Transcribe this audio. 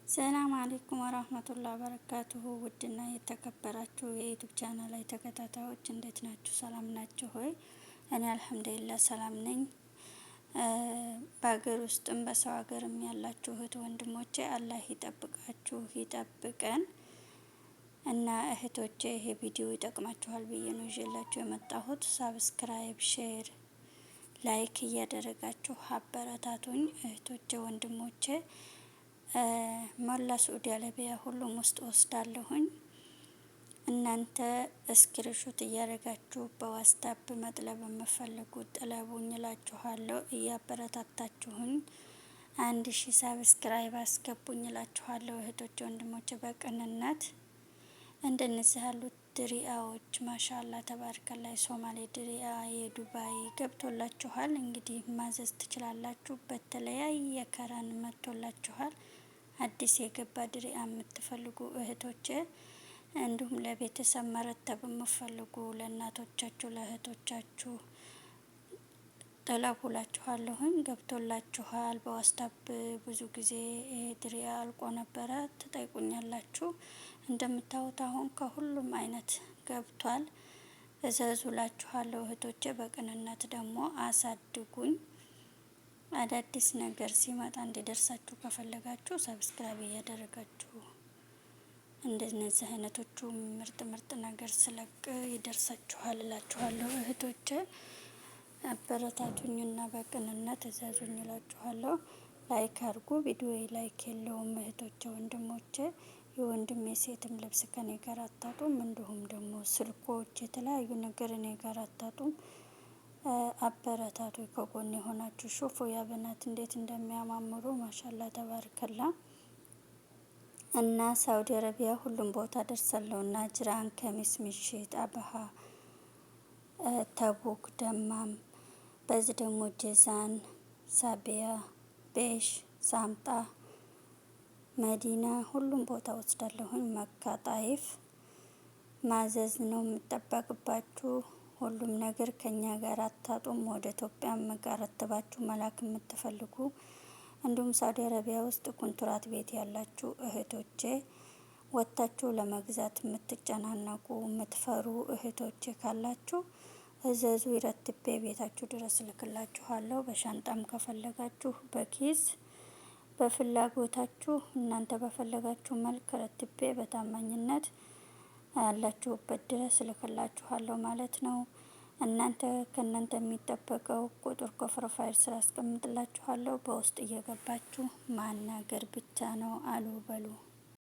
ሰላም አለይኩም ወራህመቱላሂ ወበረካቱሁ። ውድና የተከበራችሁ የዩቲዩብ ቻናል ላይ ተከታታዮች እንዴት ናችሁ? ሰላም ናችሁ ሆይ? እኔ አልሐምዱሊላህ ሰላም ነኝ። በሀገር ውስጥም በሰው ሀገርም ያላችሁ እህት ወንድሞቼ አላህ ይጠብቃችሁ ይጠብቀን። እና እህቶቼ ይሄ ቪዲዮ ይጠቅማችኋል ብዬ ነው ይዤላችሁ የመጣሁት። ሳብስክራይብ፣ ሼር፣ ላይክ እያደረጋችሁ አበረታቱኝ እህቶቼ ወንድሞቼ። ሞላ ሳዑዲ አረቢያ ሁሉም ውስጥ ወስዳለሁኝ። እናንተ እስክሪንሾት እያደረጋችሁ በዋትስአፕ መጥለብ የምፈልጉት ጥለቡኝ እላችኋለሁ። እያበረታታችሁኝ 1000 ሳብስክራይብ አስገቡኝ እላችኋለሁ እህቶቼ ወንድሞቼ። በቅንነት እንደነዚህ ያሉት ድሪያዎች ማሻአላ ተባርከላ ሶማሌ ድሪያ የዱባይ ገብቶላችኋል። እንግዲህ ማዘዝ ትችላላችሁ። በተለያየ ከረን መጥቶላችኋል። አዲስ የገባ ድሪያ የምትፈልጉ እህቶቼ እንዲሁም ለቤተሰብ መረተብ የምትፈልጉ ለእናቶቻችሁ ለእህቶቻችሁ ጥለቡላችኋለሁኝ። ገብቶላችኋል። በዋትስአፕ ብዙ ጊዜ ድሪያ አልቆ ነበረ ትጠይቁኛላችሁ። እንደምታዩት አሁን ከሁሉም አይነት ገብቷል። እዘዙላችኋለሁ እህቶቼ። በቅንነት ደግሞ አሳድጉኝ። አዳዲስ ነገር ሲመጣ እንዲደርሳችሁ ከፈለጋችሁ ሰብስክራይብ እያደረጋችሁ እንደነዚህ አይነቶቹ ምርጥ ምርጥ ነገር ስለቅ ይደርሳችኋል እላችኋለሁ እህቶቼ። አበረታቱኝና በቅንነት እዘዙኝ እላችኋለሁ። ላይክ አድርጉ። ቪዲዮ ላይክ የለውም እህቶቼ ወንድሞቼ። የወንድም የሴትም ልብስ ከኔ ጋር አታጡም። እንዲሁም ደግሞ ስልኮች የተለያዩ ነገር እኔ ጋር አታጡም። አበረታቱ። ከጎን የሆናችሁ ሹፉ ያበናት እንዴት እንደሚያማምሩ ማሻአላ ተባርከላ። እና ሳውዲ አረቢያ ሁሉም ቦታ ደርሰለውና ጅራን፣ ከሚስ፣ ምሽት፣ አበሃ፣ ተቡክ፣ ደማም፣ በዚህ ደግሞ ጀዛን፣ ሳቢያ፣ ቤሽ፣ ሳምጣ፣ መዲና ሁሉም ቦታ ወስዳለሁኝ። መካ፣ ጣይፍ ማዘዝ ነው የምጠበቅባችሁ። ሁሉም ነገር ከኛ ጋር አታጡም። ወደ ኢትዮጵያ መጋረተባችሁ መላክ የምትፈልጉ እንዲሁም ሳውዲ አረቢያ ውስጥ ኮንትራት ቤት ያላችሁ እህቶቼ ወጥታችሁ ለመግዛት የምትጨናነቁ የምትፈሩ እህቶቼ ካላችሁ እዘዙ። ይረትቤ ቤታችሁ ድረስ ልክላችኋለሁ። በሻንጣም ከፈለጋችሁ በኪስ በፍላጎታችሁ እናንተ በፈለጋችሁ መልክ ረትቤ በታማኝነት ያላችሁበት ድረስ ልክላችኋለሁ ማለት ነው። ከእናንተ የሚጠበቀው ቁጥር ከፕሮፋይል ስራ አስቀምጥላችኋለሁ። በውስጥ እየገባችሁ ማናገር ብቻ ነው። አሉ በሉ።